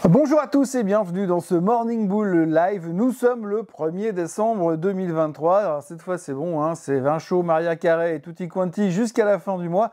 Bonjour à tous et bienvenue dans ce Morning Bull Live. Nous sommes le 1er décembre 2023. Alors cette fois c'est bon, hein, c'est vin chaud, Maria Carey et tutti quanti jusqu'à la fin du mois.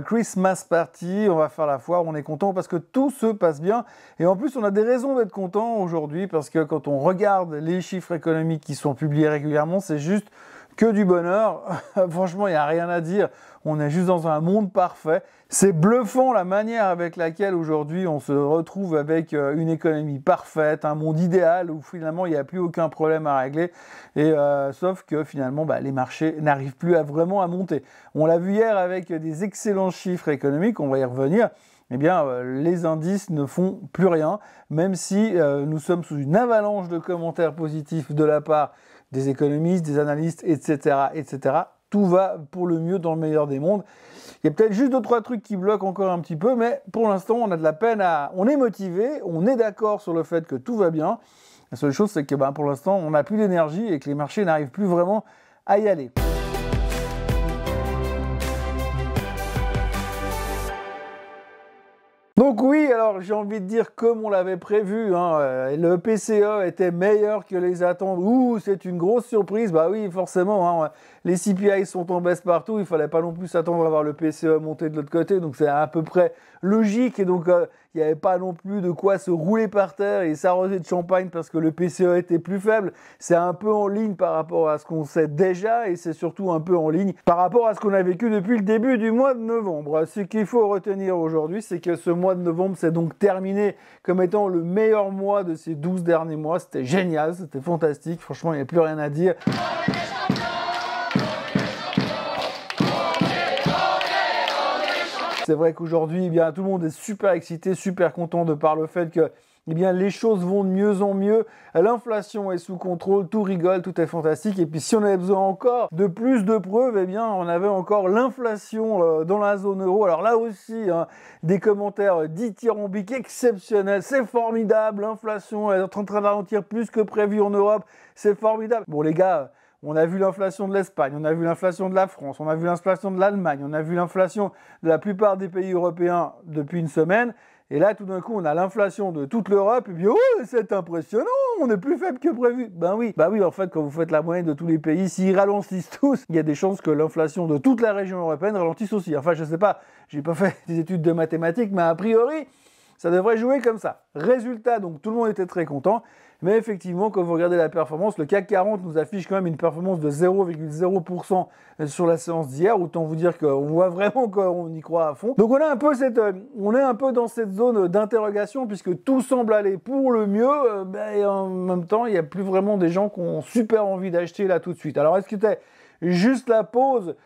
Christmas party, on va faire la foire, on est content parce que tout se passe bien. Et en plus on a des raisons d'être content aujourd'hui parce que quand on regarde les chiffres économiques qui sont publiés régulièrement, c'est juste que du bonheur. Franchement, il n'y a rien à dire. On est juste dans un monde parfait. C'est bluffant la manière avec laquelle aujourd'hui on se retrouve avec une économie parfaite, un monde idéal où finalement il n'y a plus aucun problème à régler. Et sauf que finalement les marchés n'arrivent plus vraiment à monter. On l'a vu hier avec des excellents chiffres économiques, on va y revenir. Eh bien, les indices ne font plus rien, même si nous sommes sous une avalanche de commentaires positifs de la part des économistes, des analystes, etc., etc. Tout va pour le mieux dans le meilleur des mondes. Il y a peut-être juste 2-3 trucs qui bloquent encore un petit peu, mais pour l'instant, on a de la peine à... On est motivé, on est d'accord sur le fait que tout va bien. La seule chose, c'est que pour l'instant, on n'a plus d'énergie et que les marchés n'arrivent plus vraiment à y aller. Donc oui, alors j'ai envie de dire comme on l'avait prévu, le PCE était meilleur que les attentes. Ouh, c'est une grosse surprise. Bah oui, forcément, les CPI sont en baisse partout. Il fallait pas non plus s'attendre à voir le PCE monter de l'autre côté. Donc c'est à peu près logique. Et donc il n'y avait pas non plus de quoi se rouler par terre et s'arroser de champagne parce que le PCE était plus faible. C'est un peu en ligne par rapport à ce qu'on sait déjà et c'est surtout un peu en ligne par rapport à ce qu'on a vécu depuis le début du mois de novembre. Ce qu'il faut retenir aujourd'hui, c'est que ce mois de novembre s'est donc terminé comme étant le meilleur mois de ces 12 derniers mois. C'était génial, c'était fantastique. Franchement, il n'y a plus rien à dire. C'est vrai qu'aujourd'hui, tout le monde est super excité, super content de par le fait que les choses vont de mieux en mieux. L'inflation est sous contrôle, tout rigole, tout est fantastique. Et puis si on avait besoin encore de plus de preuves, on avait encore l'inflation dans la zone euro. Alors là aussi, des commentaires dithyrambiques exceptionnels. C'est formidable, l'inflation est en train de ralentir plus que prévu en Europe. C'est formidable. Bon les gars... On a vu l'inflation de l'Espagne, on a vu l'inflation de la France, on a vu l'inflation de l'Allemagne, on a vu l'inflation de la plupart des pays européens depuis une semaine. Et là, tout d'un coup, on a l'inflation de toute l'Europe. Et puis, oh, c'est impressionnant, on est plus faible que prévu. Ben oui, en fait, quand vous faites la moyenne de tous les pays, s'ils ralentissent tous, il y a des chances que l'inflation de toute la région européenne ralentisse aussi. Enfin, je sais pas, j'ai pas fait des études de mathématiques, mais a priori, ça devrait jouer comme ça. Résultat, donc tout le monde était très content. Mais effectivement, quand vous regardez la performance, le CAC 40 nous affiche quand même une performance de 0,0% sur la séance d'hier. Autant vous dire qu'on voit vraiment qu'on y croit à fond. Donc on est un peu dans cette zone d'interrogation puisque tout semble aller pour le mieux. Et en même temps, il n'y a plus vraiment des gens qui ont super envie d'acheter là tout de suite. Alors est-ce que c'était juste la pause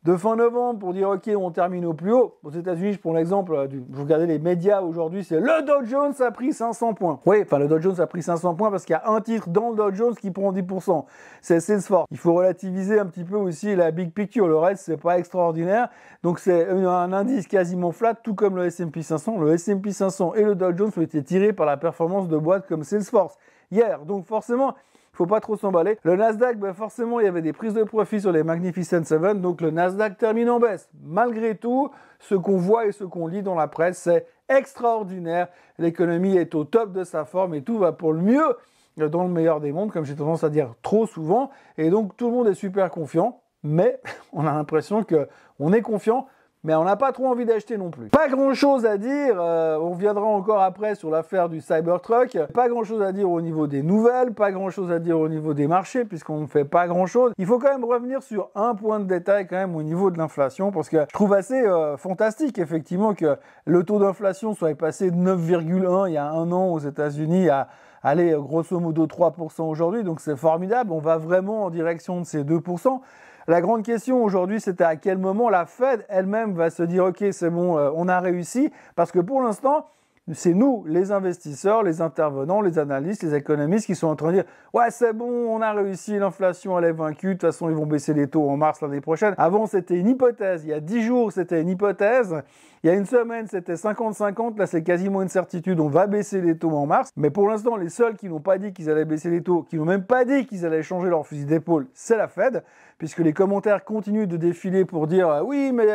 de fin novembre pour dire ok on termine au plus haut? Aux États-Unis, je prends l'exemple, vous regardez les médias aujourd'hui, c'est le Dow Jones a pris 500 points. Oui, le Dow Jones a pris 500 points parce qu'il y a un titre dans le Dow Jones qui prend 10%. C'est Salesforce. Il faut relativiser un petit peu aussi la big picture. Le reste, c'est pas extraordinaire. Donc c'est un indice quasiment flat, tout comme le S&P 500. Le S&P 500 et le Dow Jones ont été tirés par la performance de boîtes comme Salesforce hier. Donc forcément, faut pas trop s'emballer. Le Nasdaq, forcément, il y avait des prises de profit sur les Magnificent Seven, donc le Nasdaq termine en baisse. Malgré tout, ce qu'on voit et ce qu'on lit dans la presse, c'est extraordinaire. L'économie est au top de sa forme et tout va pour le mieux dans le meilleur des mondes, comme j'ai tendance à dire trop souvent. Et donc, tout le monde est super confiant, mais on a l'impression qu'on est confiant, mais on n'a pas trop envie d'acheter non plus. Pas grand-chose à dire, on viendra encore après sur l'affaire du Cybertruck. Pas grand-chose à dire au niveau des nouvelles, pas grand-chose à dire au niveau des marchés, puisqu'on ne fait pas grand-chose. Il faut quand même revenir sur un point de détail quand même au niveau de l'inflation, parce que je trouve assez fantastique effectivement que le taux d'inflation soit passé de 9,1 il y a un an aux États-Unis à aller grosso modo 3% aujourd'hui, donc c'est formidable, on va vraiment en direction de ces 2%. La grande question aujourd'hui, c'était à quel moment la Fed elle-même va se dire « Ok, c'est bon, on a réussi », parce que pour l'instant, c'est nous, les investisseurs, les intervenants, les analystes, les économistes qui sont en train de dire « Ouais, c'est bon, on a réussi, l'inflation elle est vaincue, de toute façon ils vont baisser les taux en mars l'année prochaine ». Avant, c'était une hypothèse, il y a 10 jours, c'était une hypothèse, il y a une semaine, c'était 50-50, là c'est quasiment une certitude, on va baisser les taux en mars. Mais pour l'instant, les seuls qui n'ont pas dit qu'ils allaient baisser les taux, qui n'ont même pas dit qu'ils allaient changer leur fusil d'épaule, c'est la Fed. puisque les commentaires continuent de défiler pour dire oui, mais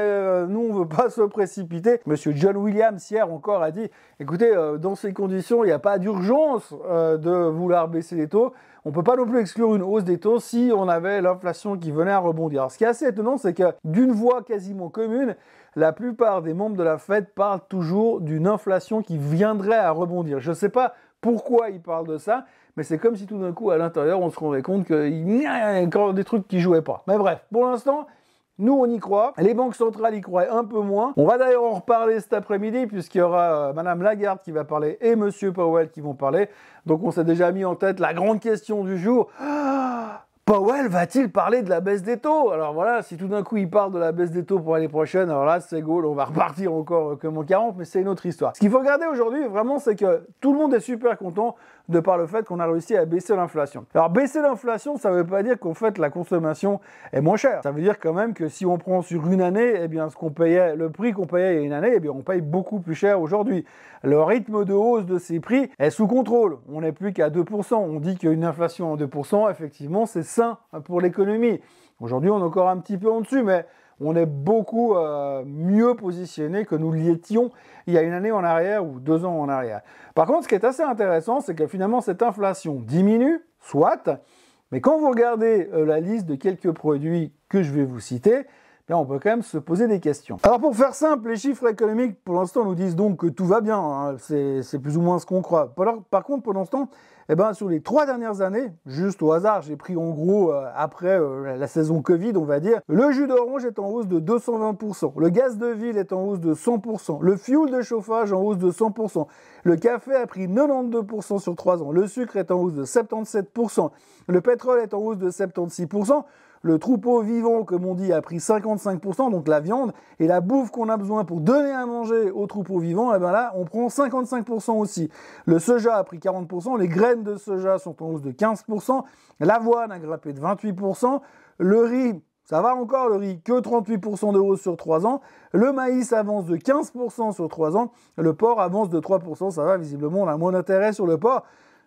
nous, on veut pas se précipiter. Monsieur John Williams, hier encore, a dit, écoutez, dans ces conditions, il n'y a pas d'urgence de vouloir baisser les taux. On ne peut pas non plus exclure une hausse des taux si on avait l'inflation qui venait à rebondir. Alors, ce qui est assez étonnant, c'est que d'une voix quasiment commune, la plupart des membres de la Fed parlent toujours d'une inflation qui viendrait à rebondir. Je ne sais pas pourquoi ils parlent de ça, mais c'est comme si tout d'un coup, à l'intérieur, on se rendait compte qu'il y a encore des trucs qui ne jouaient pas. Mais bref, pour l'instant, nous, on y croit. Les banques centrales y croient un peu moins. On va d'ailleurs en reparler cet après-midi, puisqu'il y aura Madame Lagarde qui va parler et Monsieur Powell qui vont parler. Donc, on s'est déjà mis en tête la grande question du jour. Powell va-t-il parler de la baisse des taux? Alors voilà, si tout d'un coup il parle de la baisse des taux pour l'année prochaine, alors là c'est goal, on va repartir encore comme en 40, mais c'est une autre histoire. Ce qu'il faut regarder aujourd'hui vraiment, c'est que tout le monde est super content de par le fait qu'on a réussi à baisser l'inflation. Alors baisser l'inflation, ça ne veut pas dire qu'en fait la consommation est moins chère. Ça veut dire quand même que si on prend sur une année, eh bien ce qu'on payait, le prix qu'on payait il y a une année, eh bien on paye beaucoup plus cher aujourd'hui. Le rythme de hausse de ces prix est sous contrôle. On n'est plus qu'à 2%. On dit qu'une inflation en 2%, effectivement, c'est sain pour l'économie. Aujourd'hui, on est encore un petit peu en dessus, mais on est beaucoup mieux positionné que nous l'étions il y a une année en arrière ou 2 ans en arrière. Par contre, ce qui est assez intéressant, c'est que finalement, cette inflation diminue, soit, mais quand vous regardez la liste de quelques produits que je vais vous citer, on peut quand même se poser des questions. Alors pour faire simple, les chiffres économiques pour l'instant nous disent donc que tout va bien, hein. C'est plus ou moins ce qu'on croit. Par contre pour l'instant, sur les 3 dernières années, juste au hasard, j'ai pris en gros après la saison Covid on va dire, le jus d'orange est en hausse de 220%, le gaz de ville est en hausse de 100%, le fioul de chauffage en hausse de 100%, le café a pris 92% sur 3 ans, le sucre est en hausse de 77%, le pétrole est en hausse de 76%, le troupeau vivant, comme on dit, a pris 55%, donc la viande, et la bouffe qu'on a besoin pour donner à manger au troupeau vivant, là, on prend 55% aussi. Le soja a pris 40%, les graines de soja sont en hausse de 15%, l'avoine a grimpé de 28%, le riz, ça va encore le riz, que 38% de hausse sur 3 ans, le maïs avance de 15% sur 3 ans, le porc avance de 3%, ça va, visiblement, on a moins d'intérêt sur le porc.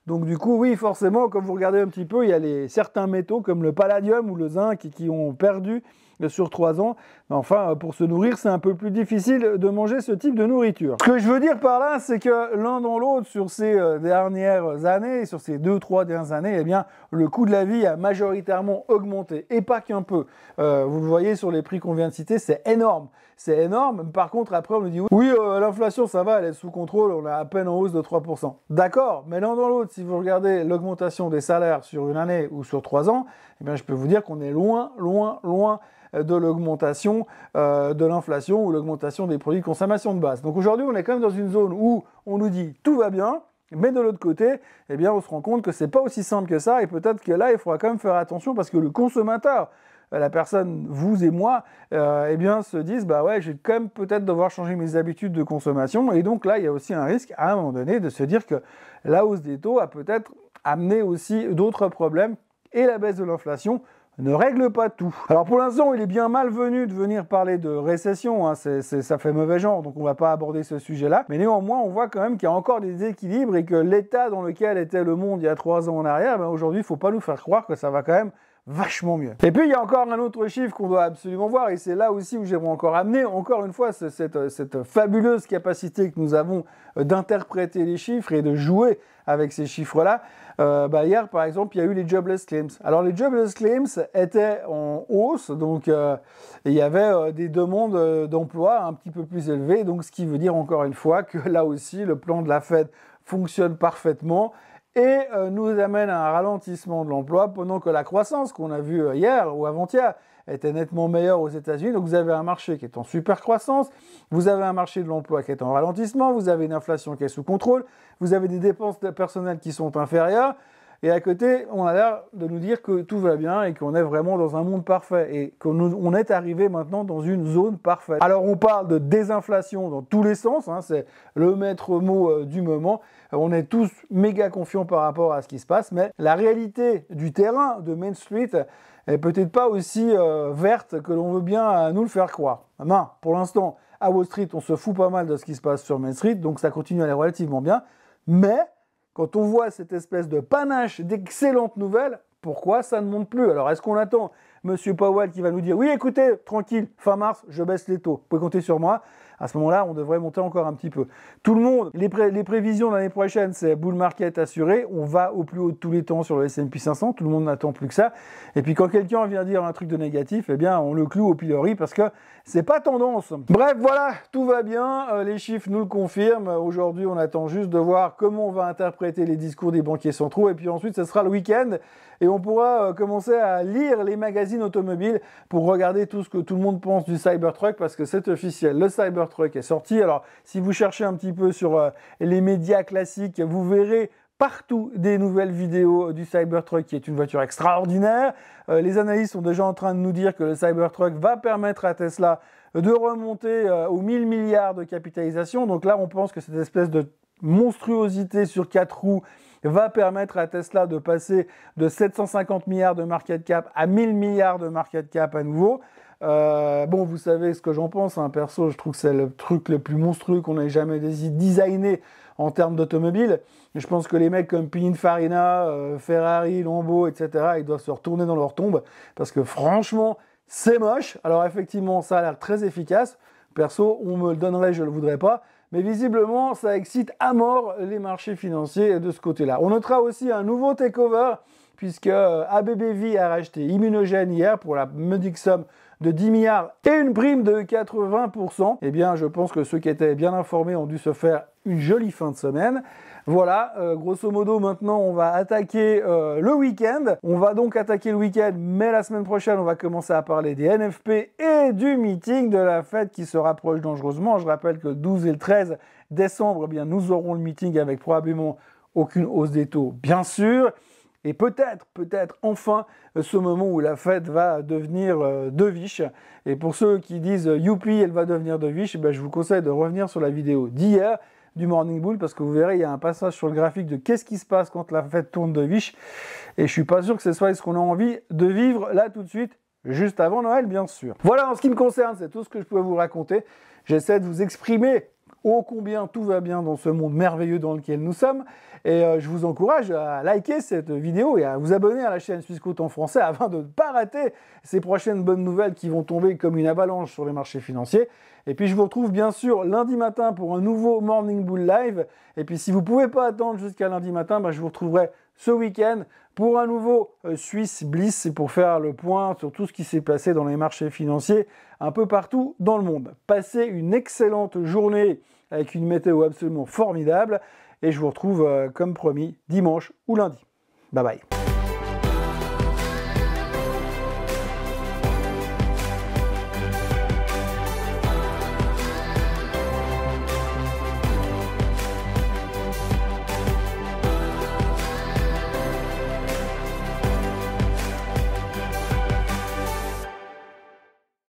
Donc du coup, oui, forcément, comme vous regardez un petit peu, il y a certains métaux comme le palladium ou le zinc qui ont perdu sur 3 ans. Mais enfin, pour se nourrir, c'est un peu plus difficile de manger ce type de nourriture. Ce que je veux dire par là, c'est que l'un dans l'autre, sur ces dernières années, sur ces 2-3 dernières années, le coût de la vie a majoritairement augmenté. Et pas qu'un peu. Vous le voyez sur les prix qu'on vient de citer, c'est énorme. C'est énorme. Par contre, après, on nous dit oui, l'inflation, ça va, elle est sous contrôle, on a à peine en hausse de 3%. D'accord, mais l'un dans l'autre, si vous regardez l'augmentation des salaires sur une année ou sur 3 ans, je peux vous dire qu'on est loin de l'augmentation de l'inflation ou l'augmentation des produits de consommation de base. Donc aujourd'hui, on est quand même dans une zone où on nous dit tout va bien, mais de l'autre côté, on se rend compte que c'est pas aussi simple que ça et peut-être que là, il faudra quand même faire attention parce que le consommateur, la personne, vous et moi, se disent, je vais quand même peut-être devoir changer mes habitudes de consommation. Et donc là, il y a aussi un risque, à un moment donné, de se dire que la hausse des taux a peut-être amené aussi d'autres problèmes et la baisse de l'inflation ne règle pas tout. Alors pour l'instant, il est bien malvenu de venir parler de récession, hein, ça fait mauvais genre, donc on ne va pas aborder ce sujet-là. Mais néanmoins, on voit quand même qu'il y a encore des déséquilibres et que l'état dans lequel était le monde il y a 3 ans en arrière, aujourd'hui, il ne faut pas nous faire croire que ça va quand même vachement mieux. Et puis il y a encore un autre chiffre qu'on doit absolument voir et c'est là aussi où j'aimerais encore amener encore une fois cette fabuleuse capacité que nous avons d'interpréter les chiffres et de jouer avec ces chiffres-là. Hier par exemple il y a eu les jobless claims. Alors les jobless claims étaient en hausse, donc il y avait des demandes d'emploi un petit peu plus élevées, donc ce qui veut dire encore une fois que là aussi le plan de la Fed fonctionne parfaitement et nous amène à un ralentissement de l'emploi pendant que la croissance qu'on a vue hier ou avant-hier était nettement meilleure aux États-Unis. Donc vous avez un marché qui est en super croissance, vous avez un marché de l'emploi qui est en ralentissement, vous avez une inflation qui est sous contrôle, vous avez des dépenses personnelles qui sont inférieures, et à côté, on a l'air de nous dire que tout va bien et qu'on est vraiment dans un monde parfait et qu'on est arrivé maintenant dans une zone parfaite. Alors on parle de désinflation dans tous les sens, hein, c'est le maître mot du moment. On est tous méga confiants par rapport à ce qui se passe, mais la réalité du terrain de Main Street est peut-être pas aussi verte que l'on veut bien nous le faire croire. Pour l'instant, à Wall Street, on se fout pas mal de ce qui se passe sur Main Street, donc ça continue à aller relativement bien, mais quand on voit cette espèce de panache d'excellentes nouvelles, Pourquoi ça ne monte plus? Alors, est-ce qu'on attend Monsieur Powell qui va nous dire « Oui, écoutez, tranquille, fin mars, je baisse les taux. Vous pouvez compter sur moi. » À ce moment-là, on devrait monter encore un petit peu. Tout le monde, les prévisions de l'année prochaine, c'est bull market assuré. On va au plus haut de tous les temps sur le S&P 500. Tout le monde n'attend plus que ça. Et puis, quand quelqu'un vient dire un truc de négatif, eh bien, on le cloue au pilori parce que c'est pas tendance. Bref, voilà, tout va bien. Les chiffres nous le confirment. Aujourd'hui, on attend juste de voir comment on va interpréter les discours des banquiers centraux. Et puis ensuite, ce sera le week-end. Et on pourra commencer à lire les magazines automobiles pour regarder tout ce que tout le monde pense du Cybertruck parce que c'est officiel. Le Cybertruck est sorti. Alors, si vous cherchez un petit peu sur les médias classiques, vous verrez partout des nouvelles vidéos du Cybertruck qui est une voiture extraordinaire. Les analystes sont déjà en train de nous dire que le Cybertruck va permettre à Tesla de remonter aux 1000 milliards de capitalisation. Donc là, on pense que cette espèce de monstruosité sur 4 roues va permettre à Tesla de passer de 750 milliards de market cap à 1000 milliards de market cap à nouveau. Bon, vous savez ce que j'en pense, hein. Perso, je trouve que c'est le truc le plus monstrueux qu'on ait jamais designé en termes d'automobile. Je pense que les mecs comme Pininfarina, Ferrari, Lambo, etc., ils doivent se retourner dans leur tombe parce que franchement, c'est moche. Alors effectivement, ça a l'air très efficace. Perso, on me le donnerait, je ne le voudrais pas. Mais visiblement, ça excite à mort les marchés financiers de ce côté-là. On notera aussi un nouveau takeover, puisque ABBV a racheté Immunogen hier pour la modique somme de 10 milliards et une prime de 80%. Eh bien, je pense que ceux qui étaient bien informés ont dû se faire une jolie fin de semaine. Voilà, grosso modo, maintenant, on va attaquer le week-end. On va donc attaquer le week-end, mais la semaine prochaine, on va commencer à parler des NFP et du meeting de la Fed qui se rapproche dangereusement. Je rappelle que le 12 et le 13 décembre, eh bien, nous aurons le meeting avec probablement aucune hausse des taux, bien sûr. Et peut-être, enfin, ce moment où la Fed va devenir dovish. Et pour ceux qui disent « youpi, elle va devenir dovish », ben, je vous conseille de revenir sur la vidéo d'hier du Morning Bull, parce que vous verrez, il y a un passage sur le graphique de qu'est-ce qui se passe quand la Fed tourne dovish. Et je suis pas sûr que ce soit ce qu'on a envie de vivre là tout de suite, juste avant Noël, bien sûr. Voilà, en ce qui me concerne, c'est tout ce que je pouvais vous raconter. J'essaie de vous exprimer ô combien tout va bien dans ce monde merveilleux dans lequel nous sommes. Et je vous encourage à liker cette vidéo et à vous abonner à la chaîne Swissquote en français afin de ne pas rater ces prochaines bonnes nouvelles qui vont tomber comme une avalanche sur les marchés financiers. Et puis je vous retrouve bien sûr lundi matin pour un nouveau Morning Bull Live. Et puis si vous ne pouvez pas attendre jusqu'à lundi matin, je vous retrouverai ce week-end pour un nouveau Swiss Bliss et pour faire le point sur tout ce qui s'est passé dans les marchés financiers un peu partout dans le monde. Passez une excellente journée avec une météo absolument formidable et je vous retrouve comme promis dimanche ou lundi. Bye bye.